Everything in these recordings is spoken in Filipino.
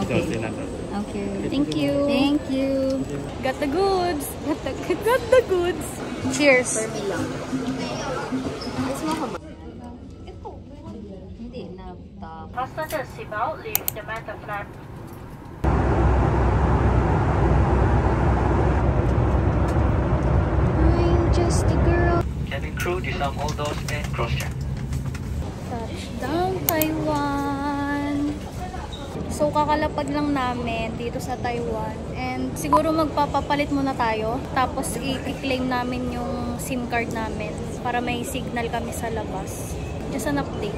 Okay. Okay. Thank you. Thank you. Got the goods. Got the goods. Cheers. Hindi na. Passenger seatbelt, leave the matter flat. I'm just a girl. Cabin crew, disarm all doors and cross-check. Touchdown, Taiwan. So, kakalapag lang namin dito sa Taiwan. And siguro magpapapalit muna tayo. Tapos, i-claim namin yung SIM card namin para may signal kami sa labas. Just an update.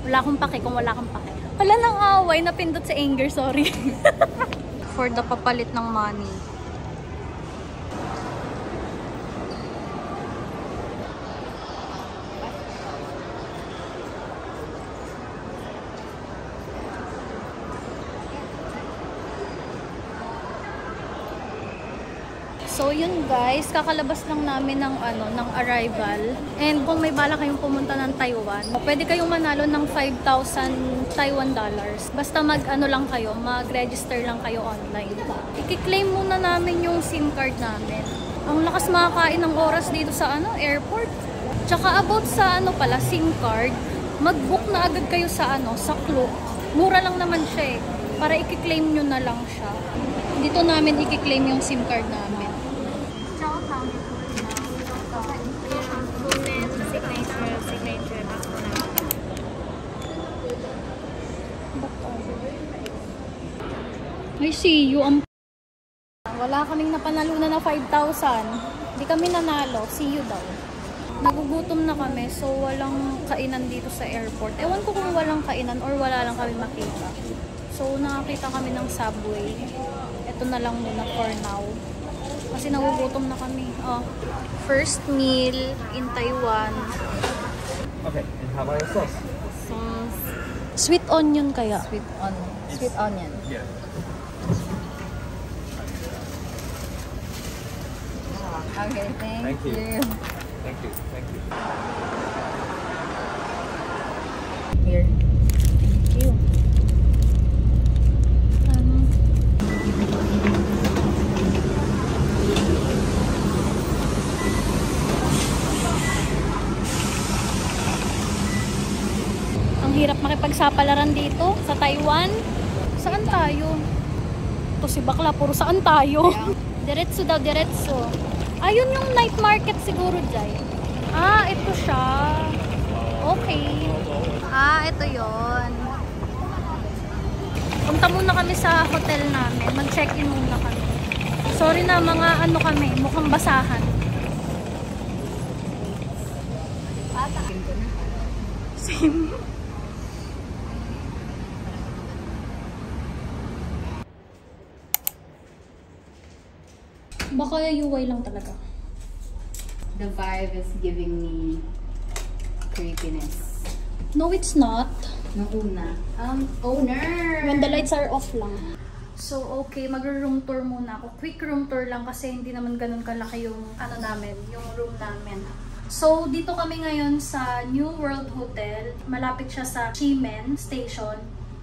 Wala akong pake kung wala akong pake. Wala nang away, napindot sa anger, sorry. For the papalit ng money. So yun guys, kakalabas lang namin ng ng arrival. And kung may bala kayong pumunta ng Taiwan, pwede kayong manalo ng 5,000 Taiwan dollars. Basta lang kayo, mag-register lang kayo online. I-claim muna namin yung SIM card namin. Ang lakas makakain ng oras dito sa airport. Tsaka about sa pala SIM card, mag-book na agad kayo sa sa Klook. Mura lang naman siya eh. Para i-claim nyo na lang siya. Dito namin i-claim yung SIM card namin. I see you. Wala kaming napanalunan na 5,000. Hindi kami nanalo. See you daw. Nagugutom na kami, so walang kainan dito sa airport. Ewan ko kung walang kainan or wala lang kami makita. So nakakita kami ng Subway. Ito na lang muna for now. Kasi nagugutom na kami. First meal in Taiwan. Okay, and how about your sauce? Sauce. Sweet onion kaya? Sweet onion. Sweet onion. Yeah. Okay, thank you. Thank you. Thank you. Here. Thank you. Ang hirap makipagsapalaran dito sa Taiwan. Saan tayo? Ito si bakla, puro saan tayo? Diretso daw, diretso. Ayun yung night market siguro, Jai. Ito siya. Okay. Ito yon. Punta muna kami sa hotel namin. Mag-check-in muna kami. Sorry na, mga kami, mukhang basahan. Sim. Baka UI lang talaga. The vibe is giving me creepiness. No, it's not. Nung una. Owner! When the lights are off lang. So, okay. Mag-room tour muna ako. Quick room tour lang kasi hindi naman ganun kalaki yung namin, yung room namin. So, dito kami ngayon sa New World Hotel. Malapit siya sa Ximen Station.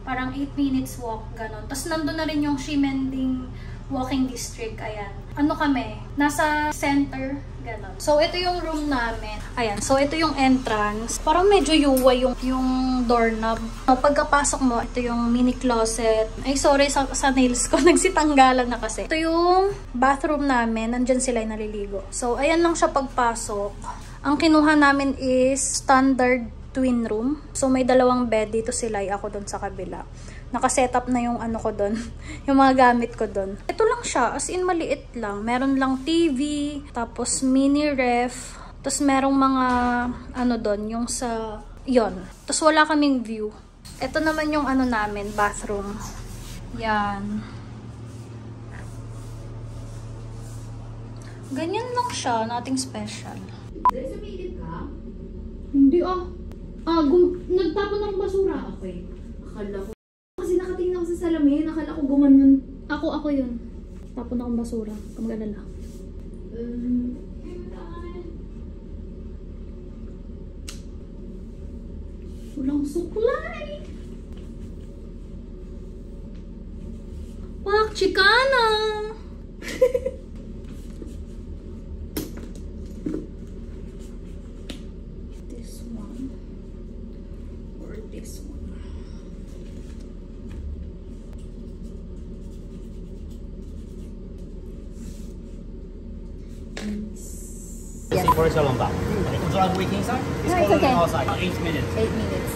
Parang 8 minutes walk, ganun. Tapos nandun na rin yung Ximending Walking District, ayan. Kami, nasa center, gano'n. So, ito yung room namin. Ayan, so ito yung entrance. Parang medyo yuwa yung doorknob. Pagkapasok mo, ito yung mini closet. Ay, sorry sa nails ko, nagsitanggalan na kasi. Ito yung bathroom namin, nandyan sila yung naliligo. So, ayan lang siya pagpasok. Ang kinuha namin is standard twin room. So, may dalawang bed dito sila, ako doon sa kabila. Naka-setup na yung ko doon. Yung mga gamit ko doon. Ito lang siya. As in, maliit lang. Meron lang TV. Tapos, mini ref. Tapos, merong mga doon. Yung sa... Yon. Tapos, wala kaming view. Ito naman yung namin. Bathroom. Yan. Ganyan lang siya. Nothing special. Resumated ka? Hindi nagtapon ng basura. Okay. Akala ko. Kasi nakatingin ako sa salamin. Akala ko gumanon. Ako yun. Tapon akong basura. Kamag-alala. Walang suklay. Chicana! This one. Or this one. Yes. For so long back. Would you like to wait inside? It's No, it's cold okay. outside. 8 minutes. 8 minutes.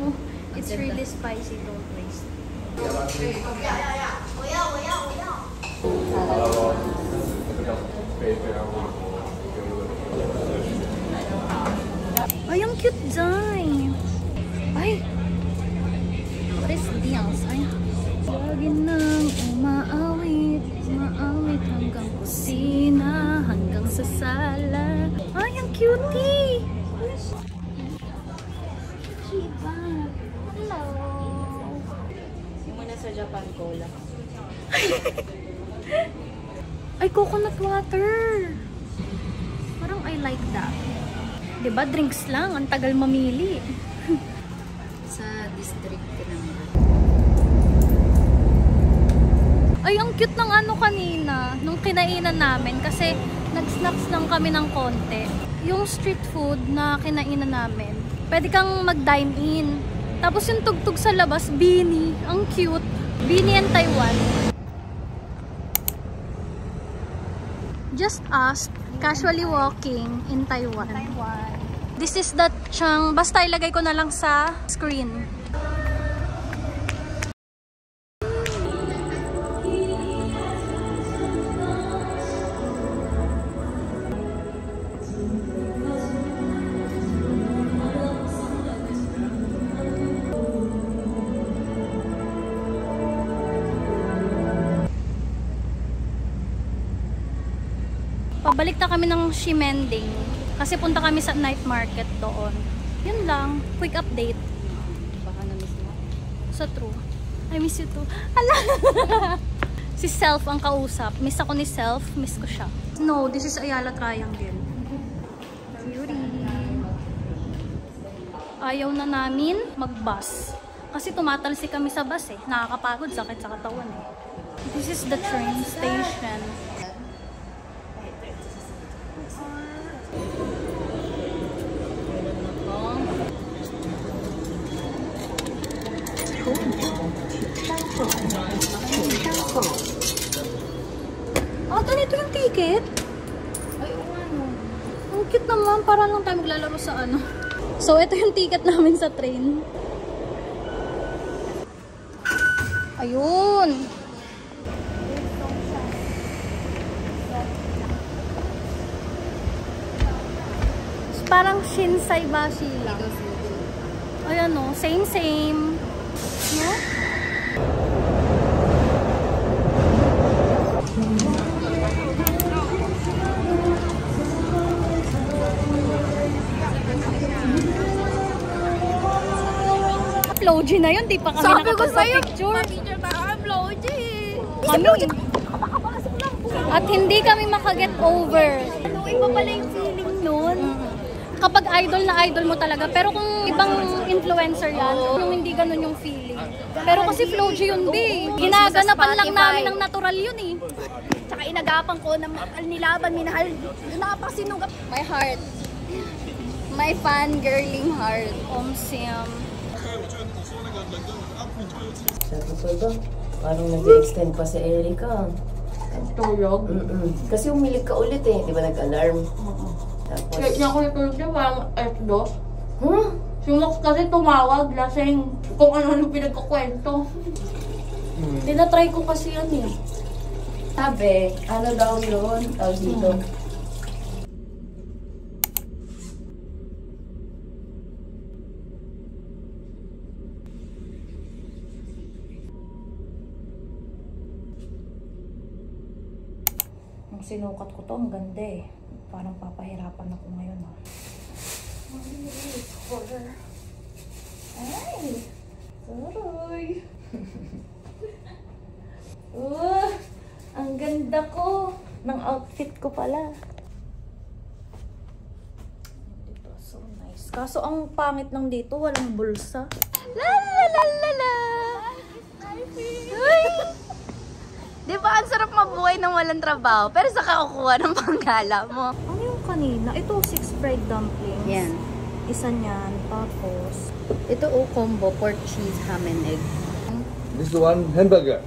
Oh, it's really spicy, don't waste. Ay, ang cute dyan. Ay! What is this? Ay. Lagi nang umaawit, umaawit hanggang kusina, hanggang sa sala. Ay, ang cutie! Shiba. Hello! Yung muna sa Japan Cola. Ay, coconut water! Parang I like that. Diba, drinks lang. Ang tagal mamili. Sa district ko naman. Ay, ang cute ng ano kanina. Nung kinainan namin. Kasi nag-snacks lang kami ng konti. Yung street food na kinainan namin, pwede kang mag-dine in. Tapos yung tugtog sa labas, Beanie. Ang cute. Beanie and Taiwan. Just us casually walking in Taiwan. This is the Chang. Basta ilagay ko na lang sa screen. Pabalik na kami ng Ximending kasi punta kami sa night market doon. Yun lang, quick update. Baka na-miss mo. Sa true. I miss you too. Hala! Si Self ang kausap. Miss ako ni Self, miss ko siya. No, this is Ayala Triangle. Beauty. Ayaw na namin mag-bus. Kasi tumatalsi kami sa bus eh. Nakakapagod, sakit sa katawan eh. This is the train station. Oh, ganito yung ticket? Ay, oo nga no. Ang cute naman, para lang tayo maglalaro sa ano. So, ito yung ticket namin sa train. Ayun! Parang Shinsai Bashi lang. Ayan o, same. No? Upload na yun, di pa kami nakapagpa-picture. Picture tayo, upload At hindi kami makaget over. Ano, iba pala yung feeling nun. Kapag idol na idol mo talaga. Pero kung ibang influencer yan, yung hindi ganun yung feeling. Pero kasi Flow G yun, di. Ginaganapan lang namin ng natural yun eh. Tsaka inagapan ko na mahal nilaban, minahal. Napakasinugap. My heart. My fangirling heart. Siam. Sabi ko ba, parang nag-extend pa si Erica. Tulog? Kasi umilig ka ulit eh, di ba nag-alarm? Tapos, Kaya niya ako natulog niya, parang F2. huh? Si Mox kasi tumawag, lasing kung ano-ano pinagkukwento. Tinatry ko kasi yun eh. Sabi, ano daw yun? Tawag dito. Nung sinukat ko to, ang ganda eh. Parang papahirapan ako ngayon ha. Ay! Sorry! Ang ganda ko! Ng outfit ko pala. Dito, so nice. Kaso ang pangit lang dito, walang bulsa. La la la la la! Uy! Di ba ang sarap mabuhay nang walang trabaho? Pero saka kukuha ng panggala mo. Ano yung kanina? Ito, 6 fried dumplings. Yan. Isa niyan, tapos... Ito combo, pork cheese, ham and egg. This one hamburger.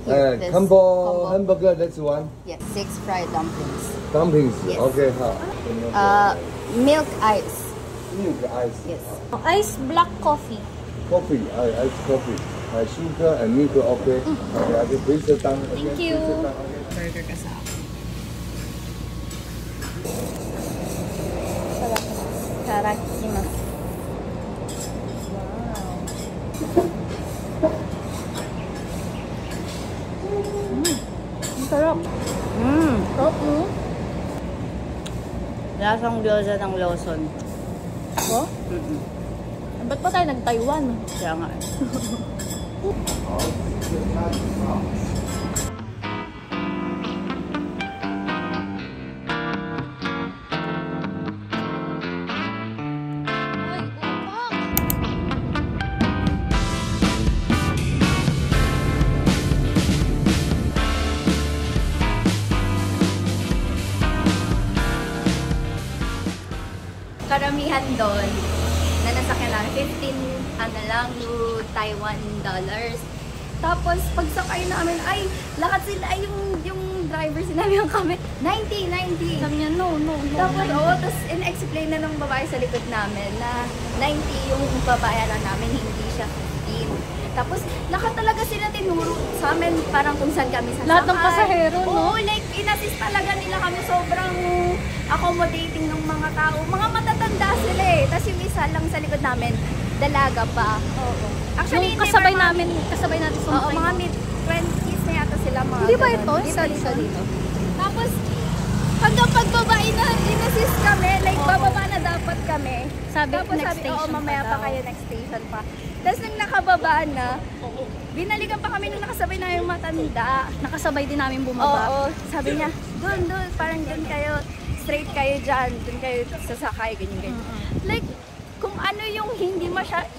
This Combo hamburger, that's one. Yes, 6 fried dumplings. Dumplings. Yes. Okay, how? Milk ice. Milk ice. Yes. Ice black coffee. Coffee, ice coffee. Sugar and milk, okay. Okay, please sit down. Thank you. Burger ka sa akin. Tarakimasu. Ang sarap. Sarap, no? Lasang gyoza ng Lawson. Oh? Ba't pa tayo nag-Taiwan? Kaya nga. Karamihan doon na nasakyan lang 15 lang Taiwan dollars. Tapos pagsakay namin ay lahat sila ay yung driver sinabihan kami 90. Sabi niya, no. Tapos tapos in-explain na ng babae sa likod namin na 90 yung babayaran namin, hindi siya 15. Tapos lahat talaga sila tinuro sa amin parang kung saan kami sasakay. Lahat ng pasahero, no? Oo, like in-assist talaga nila kami, sobrang accommodating ng mga tao. Mga matatanda sila eh. Tapos yung isa lang sa likod namin, dalaga pa. Oo. Actually, Yung kasabay natin Oo, mga mid-20s na yata sila. Mga Hindi ba ganun. ito? Dito. Tapos, hanggang pagbabae na in-assist kami, like bababa na dapat kami. Tapos Next station mamaya pa kayo, next station pa. Tapos nung nakababa na, binalikan pa kami nung nakasabay na yung matanda. Nakasabay din namin bumaba. Oo, sabi niya, doon, parang doon kayo, straight kayo dyan, doon kayo sasakay, ganyan. Like, kung ano yung hindi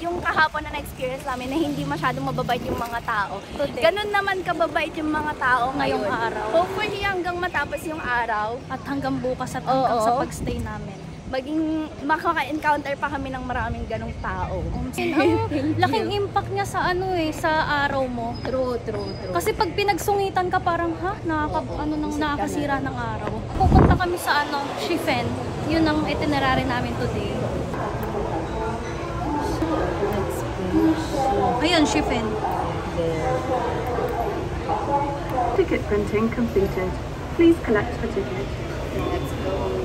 yung kahapon na na-experience namin na hindi masyadong mababait yung mga tao. Ganun naman kababait yung mga tao Ngayong ngayon. araw. Hopefully hanggang matapos yung araw, At hanggang bukas at hanggang Oo. sa pagstay namin. maging makaka-encounter pa kami ng maraming ganong tao. Laking impact niya sa sa araw mo. True. Kasi pag pinagsungitan ka parang nakakasira ng araw. Pupunta kami sa Shifen. Yun ang itinerary namin today. Ayun, Shifen. Ticket printing completed. Please collect the ticket. Let's go.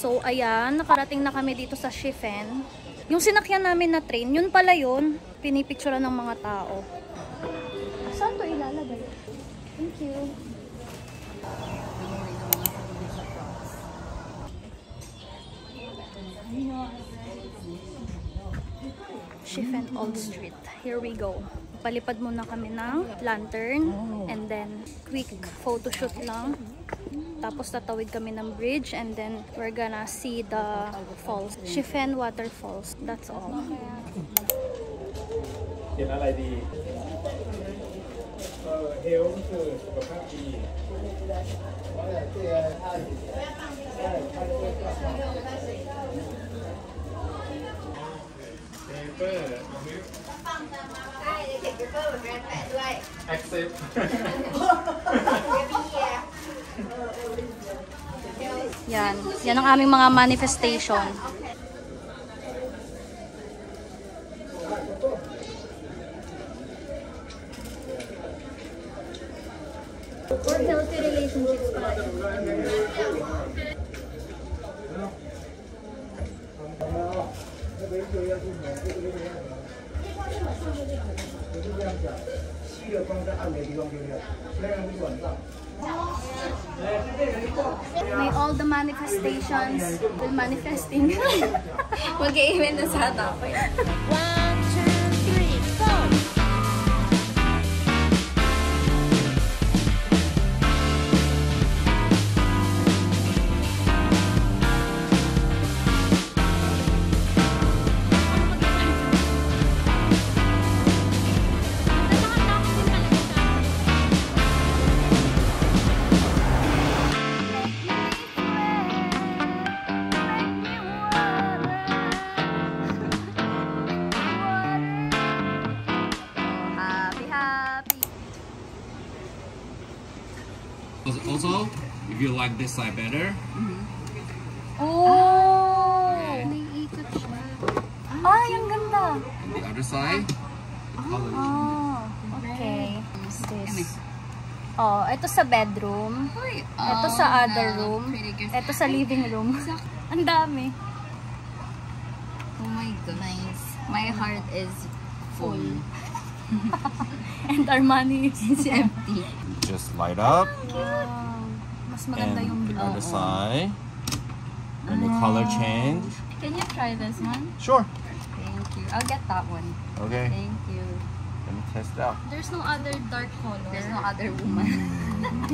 So, ayan, nakarating na kami dito sa Shifen. Yung sinakyan namin na train, yun pala yun. Pinipicturean ng mga tao. Saan to ilalagay? Thank you. Shifen Old Street. Here we go. Palipad muna kami ng lantern and then quick photoshoot lang. Tapos tatawid kami ng bridge and then we're gonna see the falls. Shifen Waterfalls. That's all. Yan. Yan ang aming mga manifestation. For healthy relationships pa. May all the manifestations will manifesting. Mag-i-event na sa tapay. Also, if you like this side better, Oh! May ikot siya. Ay, ang ganda! the other side, Oh, okay. This. Oh, ito sa bedroom. Ito sa other room. Ito sa living room. Ang dami. Oh my goodness. My heart is full. And our money is Empty. just light up wow. Mas maganda and yung the blue. other side. And the color change. Can you try this one? Sure. Thank you. I'll get that one. Okay. Thank you. Let me test it out. There's no other dark color. There's no other woman. I'm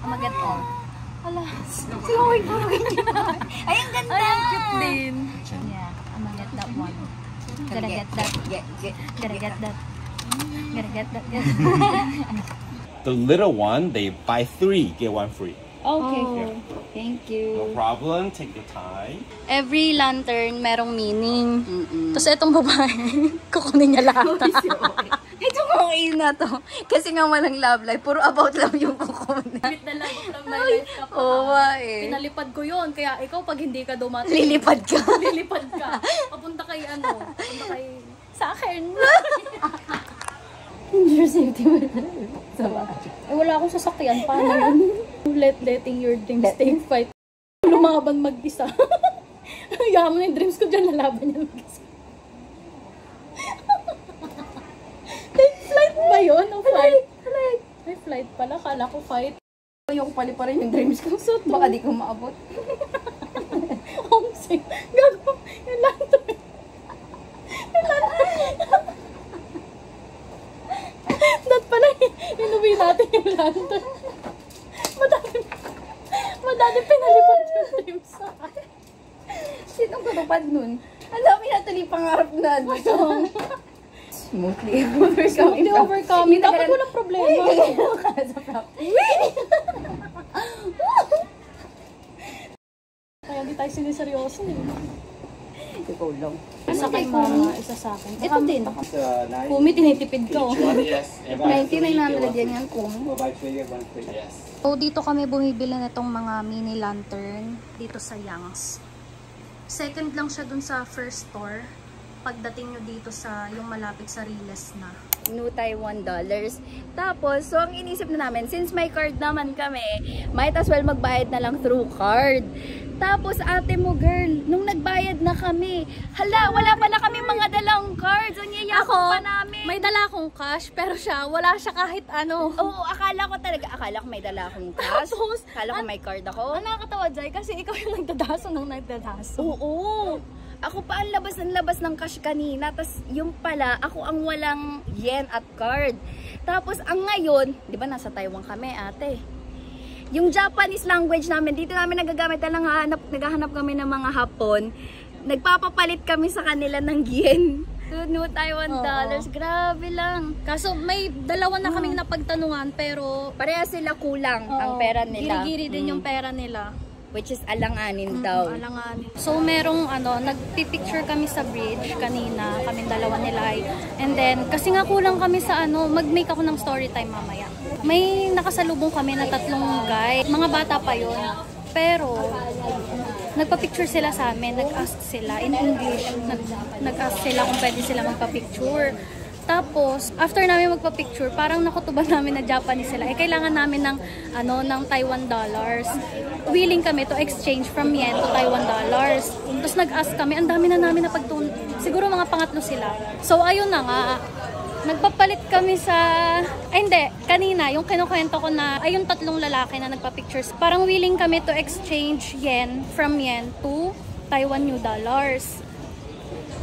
gonna get all. Hala. Ay, ang ganda! Ay, ang cute din. Yeah, I'm gonna get that one. Gotta get that. Get. Gotta get that. Gotta get that. The little one, they buy 3, get 1 free. Okay. Oh. Thank you. No problem. Take your time. Every lantern merong meaning. Tapos itong babae, kukunin niya lahat. Ito okay na to. Kasi nga walang love life. Puro about love yung kukunin. Bit na lang from my life ka pa. Oo eh. Pinalipad ko yun. Kaya ikaw pag hindi ka dumating, Lilipad ka. lilipad ka. Papunta kay papunta kay sa akin. Your safety mo na. Eh, wala akong sasakyan. Paano yun? Letting your dreams take fight. Lumaban mag-isa. Hayaan mo na yung dreams ko dyan. Lalaban niya mag-isa. Take flight ba yun? O fight? Ay, flight pala. Kala ko fight. Ayoko pali pa rin yung dreams ko. Baka di ko maabot. Homesick. Gago. Yung lantern. Yung lantern. That pala, inuwi natin yung lantern. Madami pinalipad yung dreams sa akin. Sinong tutupad nun? Ang dami natuloy pangarap na dito. Smoothly overcoming. Dapat walang problema. Kaya hindi tayo siniseryoso eh. Ikaw lang. Isa kay mama, isa sa akin. Ito din. Kumi, tinitipid ko. 9900 yan kung. So, dito kami bumibili nitong mga mini lantern dito sa Young's. Second lang siya dun sa first store. Pagdating nyo dito sa yung malapit sa Riles na. New Taiwan dollars. Tapos, so ang inisip na namin, since may card naman kami, might as well magbayad na lang through card. Tapos, ate mo girl, nung nagbayad na kami, hala, wala pala kami mga dalang cards. Ang yayakot pa namin. May dala akong cash, pero siya, wala siya kahit ano. Oo, akala ko may dala akong cash. Tapos, Akala ko may card ako. Ang nakakatawa, Jai, kasi ikaw yung nagdadaso nung nagdadaso. Oo. Ako pa ang labas ng cash kanina. Tapos yung pala, ako ang walang yen at card. Tapos ang ngayon, di ba nasa Taiwan kami ate? Yung Japanese language namin, dito namin nagagamit. Naghahanap kami ng mga Hapon. Nagpapapalit kami sa kanila ng yen. New Taiwan dollars. Grabe lang. Kaso may dalawa na kaming napagtanungan pero Pareha sila kulang ang pera nila. giri-giri din yung pera nila. Which is alanganin daw. Alangan. So merong nagpi-picture kami sa bridge kanina, kaming dalawa nila. And then kasi nga kulang kami sa mag-make ako ng story time mamaya. May nakasalubong kami na 3 guy. Mga bata pa yun. Pero nagpa-picture sila sa amin, nag-ask sila in English. Nag-ask sila kung pwede sila magpa-picture. Tapos, after namin magpa-picture, parang nakutuban namin na Japanese sila. Kailangan namin ng Taiwan dollars. Willing kami to exchange from yen to Taiwan dollars. Tapos nag-ask kami, ang dami na namin na siguro mga pangatlo sila. So, ayun na nga. Nagpapalit kami kanina, yung kinukwento ko na, yung 3 lalaki na nagpa-pictures. Parang willing kami to exchange yen from yen to Taiwan new dollars.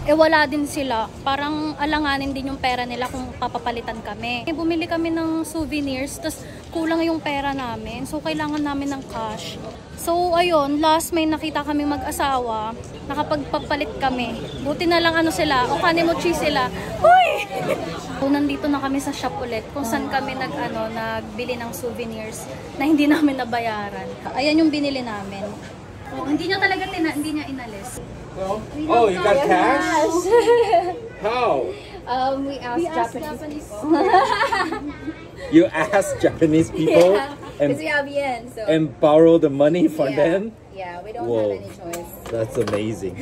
Wala din sila. Parang alanganin din yung pera nila kung papapalitan kami. Bumili kami ng souvenirs, tapos kulang yung pera namin. So, kailangan namin ng cash. So, ayun, last may nakita kami mag-asawa. Nakapagpapalit kami. Buti na lang sila, o kanemochi sila. Uy! So, nandito na kami sa shop ulit kung saan kami nagbili ng souvenirs na hindi namin nabayaran. Ayan yung binili namin. Hindi niya inalis. Oh, you got cash? How? We asked Japanese people. You asked Japanese people Because we have yen, so. and borrow the money from them? Yeah, we don't Whoa. have any choice. That's amazing.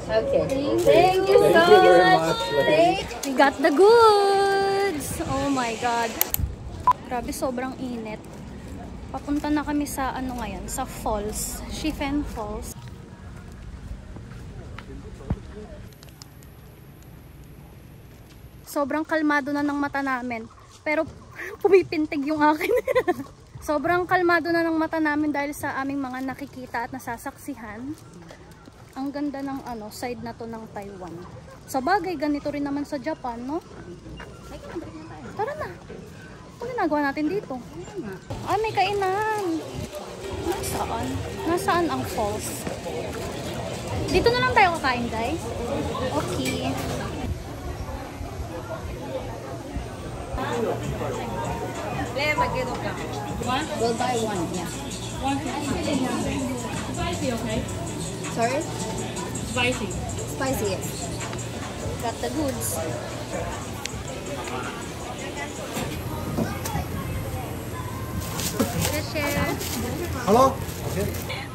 Okay. Thank you so very much. much. We got the goods! Oh my God. Grabe, sobrang init. Papunta na kami sa ngayon, sa falls. Shifen Falls. Sobrang kalmado na ng mata namin. Pero pumipintig yung akin. Sobrang kalmado na ng mata namin dahil sa aming mga nakikita at nasasaksihan. Ang ganda ng side na to ng Taiwan. Sa bagay, ganito rin naman sa Japan, no? Tara na. Ano ginagawa natin dito? Ah, may kainan. Nasaan? Nasaan ang falls? Dito na lang tayo kakain, guys. Okay. We'll buy one, yeah. Spicy, okay? Sorry? Spicy. Spicy, yes. Got the goods. Hello?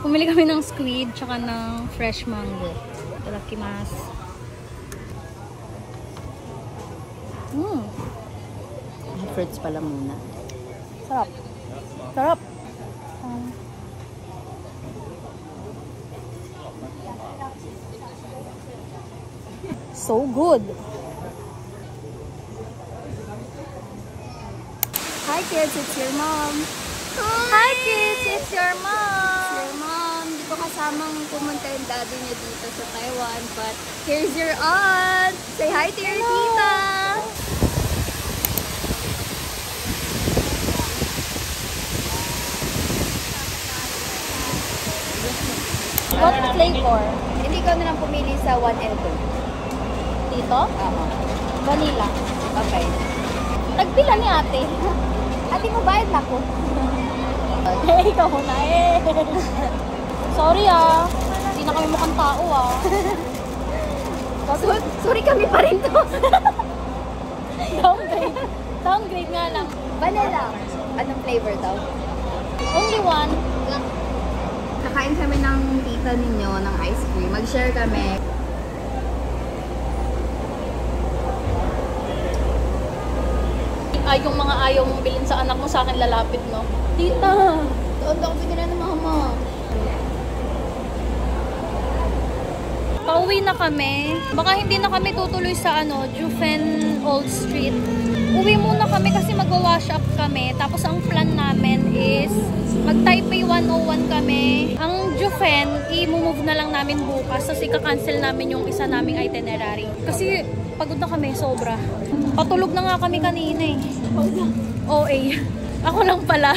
Pumili kami ng squid tsaka ng fresh mango. Itadakimasu. Fruits pala muna. Sarap. Sarap. So good. Hi kids, it's your mom. Hi kids, it's your mom. Your mom. Hindi ko kasamang pumunta yung daddy niya dito sa Taiwan, but here's your aunt. Say hi to your tita. What flavor? Hindi ko na lang pumili sa 1 and 2. Dito? Vanilla. Okay. Tagpila ni ate. Ate mo bayad na ko. Ikaw na eh. Sorry ah. Hindi na kami mukhang tao ah. Sorry kami pa rin to. Downgrade. Downgrade nga lang. Vanilla. Anong flavor daw? Only one. Kakain kami ng tita ninyo ng ice cream. Mag-share kami. Ay, yung mga ayaw mong bilhin sa anak mo sa akin lalapit, no? Tita! Doon ako bigyan ng mama. Pauwi na kami. Baka hindi na kami tutuloy sa Jufen Old Street. Uwi muna kami kasi magwa-wash up kami. Tapos ang plan namin is mag-Taipei 101 kami. Ang Jufen, i-move na lang namin bukas. Tapos ika-cancel namin yung isa naming itinerary. Kasi pagod na kami, sobra. Patulog na nga kami kanina eh. OA. Ako lang pala.